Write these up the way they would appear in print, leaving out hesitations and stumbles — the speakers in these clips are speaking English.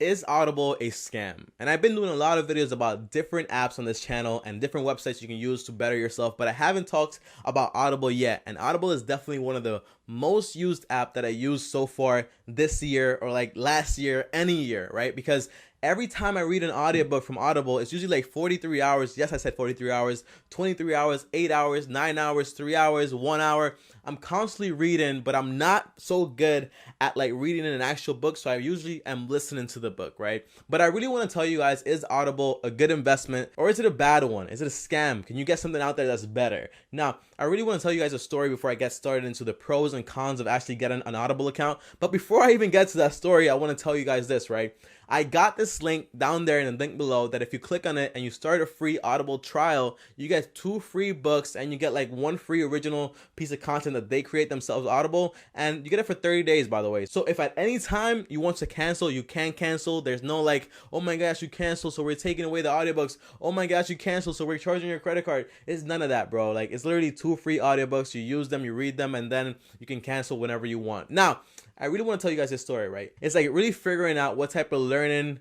Is Audible a scam? And I've been doing a lot of videos about different apps on this channel and different websites you can use to better yourself, but I haven't talked about Audible yet. And Audible is definitely one of the most used app that I used so far this year, or like last year, any year, right? Because every time I read an audiobook from Audible, it's usually like 43 hours. Yes, I said 43 hours, 23 hours, 8 hours, 9 hours, 3 hours, 1 hour. I'm constantly reading, but I'm not so good at like reading in an actual book. So I usually am listening to the book, right? But I really want to tell you guys, is Audible a good investment or is it a bad one? Is it a scam? Can you get something out there that's better? Now, I really want to tell you guys a story before I get started into the pros and cons of actually getting an Audible account. But before I even get to that story, I want to tell you guys this, right? I got this link down there in the link below that if you click on it and you start a free Audible trial, you get 2 free books and you get like 1 free original piece of content that they create themselves, Audible, and you get it for 30 days, by the way. So if at any time you want to cancel, you can cancel. There's no like, oh my gosh, you cancel, so we're taking away the audiobooks. Oh my gosh, you cancel, so we're charging your credit card. It's none of that, bro. Like, it's literally 2 free audiobooks. You use them, you read them, and then you can cancel whenever you want. Now, I really want to tell you guys this story, right? It's like really figuring out what type of learning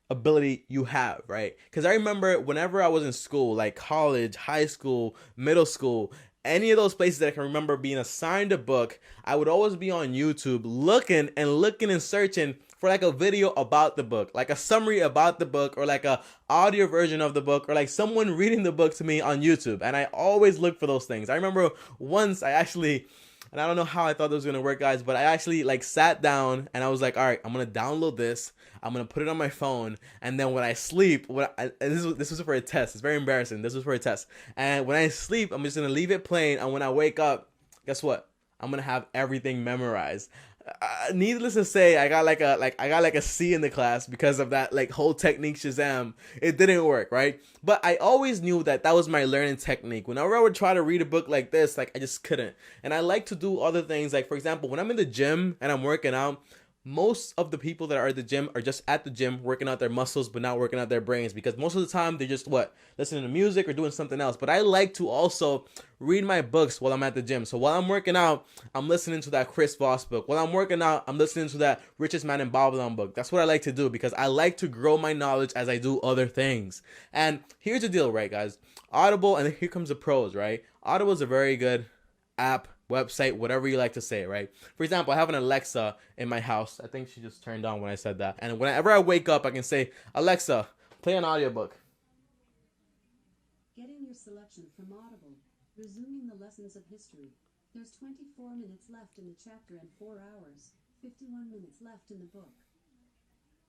ability you have, right? Because I remember whenever I was in school, like college, high school, middle school, any of those places that I can remember being assigned a book, I would always be on YouTube looking and searching for like a video about the book, like a summary about the book, or like a audio version of the book, or like someone reading the book to me on YouTube. And I always look for those things. I remember once and I don't know how I thought this was going to work, guys, but I actually like sat down and I was like, all right, I'm going to download this. I'm going to put it on my phone. And then when I sleep, this was for a test. It's very embarrassing. This was for a test. And when I sleep, I'm just going to leave it playing. And when I wake up, guess what? I'm going to have everything memorized. Needless to say, I got like a C in the class because of that like whole technique Shazam. It didn't work, right? But I always knew that was my learning technique. Whenever I would try to read a book like this, like I just couldn't. And I like to do other things, like for example, when I'm in the gym and I'm working out, most of the people that are at the gym are just at the gym working out their muscles but not working out their brains, because most of the time they're just listening to music or doing something else. But I like to also read my books while I'm at the gym. So while I'm working out, I'm listening to that Chris Voss book. While I'm working out, I'm listening to that Richest Man in Babylon book. That's what I like to do because I like to grow my knowledge as I do other things. And here's the deal, right, guys? Audible, and here comes the pros, right? Audible is a very good app, website, whatever you like to say, right? For example, I have an Alexa in my house. I think she just turned on when I said that. And whenever I wake up, I can say, Alexa, play an audiobook. Getting your selection from Audible. Resuming the lessons of history. There's 24 minutes left in the chapter and 4 hours. 51 minutes left in the book.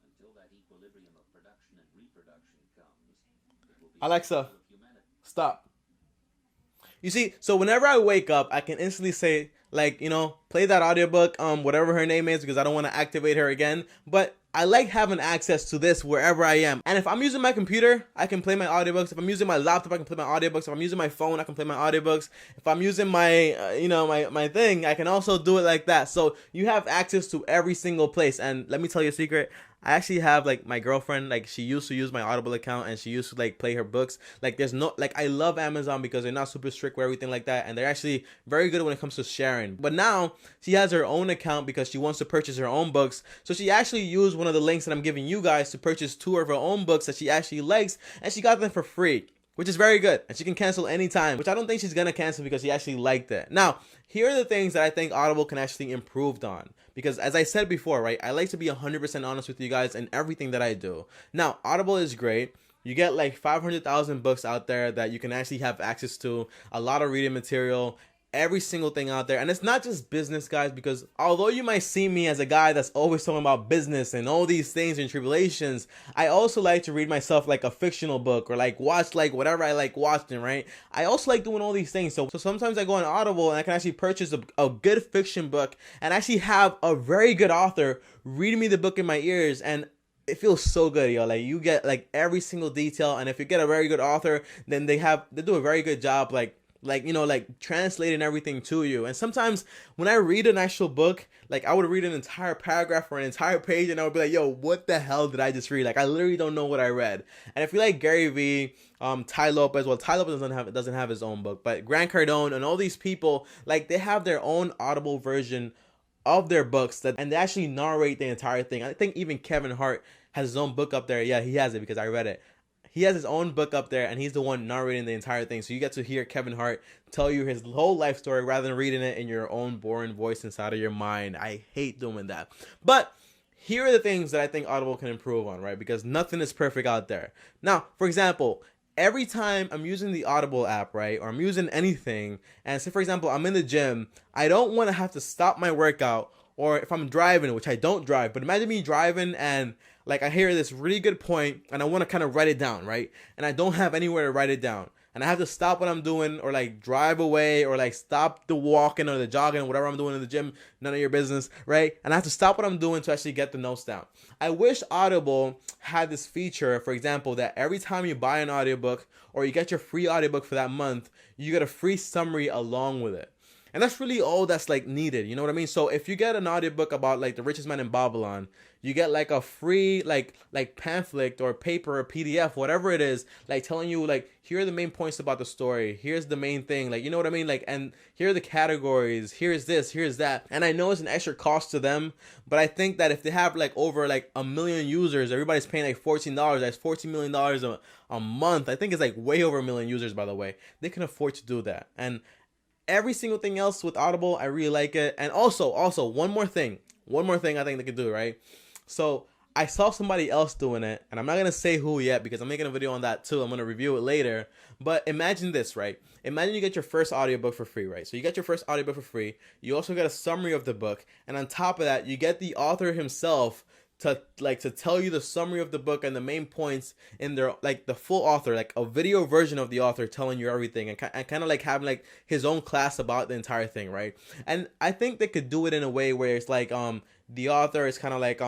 Until that equilibrium of production and reproduction comes, it will be Alexa, stop. You see, so whenever I wake up, I can instantly say, like, you know, play that audiobook, whatever her name is, because I don't want to activate her again. But I like having access to this wherever I am. And if I'm using my computer, I can play my audiobooks. If I'm using my laptop, I can play my audiobooks. If I'm using my phone, I can play my audiobooks. If I'm using my, my thing, I can also do it like that. So you have access to every single place. And let me tell you a secret. I actually have like my girlfriend, like she used to use my Audible account and she used to like play her books. Like there's no, like I love Amazon because they're not super strict with everything like that. And they're actually very good when it comes to sharing. But now she has her own account because she wants to purchase her own books. So she actually used one of the links that I'm giving you guys to purchase 2 of her own books that she actually likes. And she got them for free, which is very good. And she can cancel anytime, which I don't think she's going to cancel because she actually liked it. Now, here are the things that I think Audible can actually improve on. Because as I said before, right, I like to be 100% honest with you guys in everything that I do. Now, Audible is great. You get like 500,000 books out there that you can actually have access to, a lot of reading material, every single thing out there. And it's not just business, guys, because although you might see me as a guy that's always talking about business and all these things and tribulations, I also like to read myself like a fictional book or like watch like whatever I like watching, right? I also like doing all these things. So sometimes I go on Audible and I can actually purchase a good fiction book and actually have a very good author reading me the book in my ears, and it feels so good, yo. Like you get like every single detail, and if you get a very good author, then they do a very good job like translating everything to you. And sometimes when I read an actual book, like I would read an entire paragraph or an entire page and I would be like, yo, what the hell did I just read? Like I literally don't know what I read. And if you like Gary Vee, Ty Lopez, well, Ty Lopez doesn't have his own book, but Grant Cardone and all these people, like they have their own Audible version of their books and they actually narrate the entire thing. I think even Kevin Hart has his own book up there. Yeah, he has it because I read it. He has his own book up there, and he's the one narrating the entire thing. So you get to hear Kevin Hart tell you his whole life story rather than reading it in your own boring voice inside of your mind. I hate doing that. But here are the things that I think Audible can improve on, right? Because nothing is perfect out there. Now, for example, every time I'm using the Audible app, right, or I'm using anything, and say, for example, I'm in the gym, I don't want to have to stop my workout, or if I'm driving, which I don't drive, but imagine me driving and like I hear this really good point and I want to kind of write it down, right? And I don't have anywhere to write it down. And I have to stop what I'm doing or like drive away or like stop the walking or the jogging or whatever I'm doing in the gym. None of your business, right? And I have to stop what I'm doing to actually get the notes down. I wish Audible had this feature, for example, that every time you buy an audiobook or you get your free audiobook for that month, you get a free summary along with it. And that's really all that's like needed. You know what I mean? So if you get an audiobook about like the richest man in Babylon, you get like a free like pamphlet or paper or PDF, whatever it is, like telling you like, here are the main points about the story. Here's the main thing. Like, you know what I mean? Like, and here are the categories. Here's this, here's that. And I know it's an extra cost to them, but I think that if they have like over like 1 million users, everybody's paying like $14. That's $14 million a month. I think it's like way over 1 million users, by the way. They can afford to do that. And every single thing else with Audible, I really like it. And also one more thing I think they could do, right? So I saw somebody else doing it, and I'm not going to say who yet because I'm making a video on that too. I'm going to review it later. But imagine this, right? Imagine you get your first audiobook for free, right? So you get your first audiobook for free. You also get a summary of the book. And on top of that, you get the author himself to tell you the summary of the book and the main points in their, like the full author, like a video version of the author telling you everything and kind of like having like his own class about the entire thing, right? And I think they could do it in a way where it's like the author is kind of like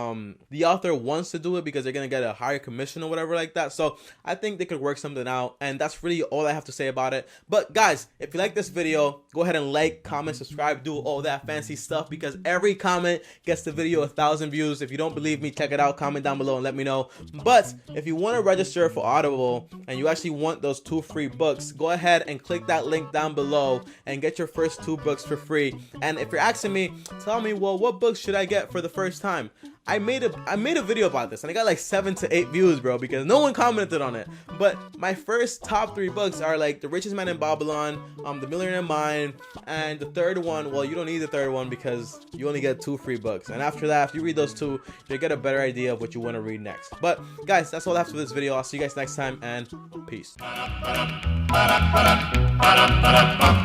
the author wants to do it because they're gonna get a higher commission or whatever like that. So I think they could work something out, and that's really all I have to say about it. But guys, if you like this video, go ahead and like, comment, subscribe, do all that fancy stuff, because every comment gets the video 1,000 views. If you don't believe me, check it out, comment down below and let me know. But if you want to register for Audible and you actually want those 2 free books, go ahead and click that link down below and get your first 2 books for free. And if you're asking me, tell me, well, what books should I get for the first time? I made a video about this and I got like 7 to 8 views, bro, because no one commented on it. But my first top 3 books are like The Richest Man in Babylon, The Millionaire Mind, and the third one, well, you don't need the third one because you only get 2 free books. And after that, if you read those 2, you'll get a better idea of what you want to read next. But guys, that's all I have for this video. I'll see you guys next time, and peace.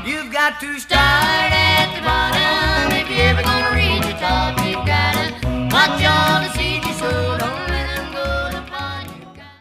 You've got to start at the bottom if you're ever gonna reach the top. You've gotta watch all the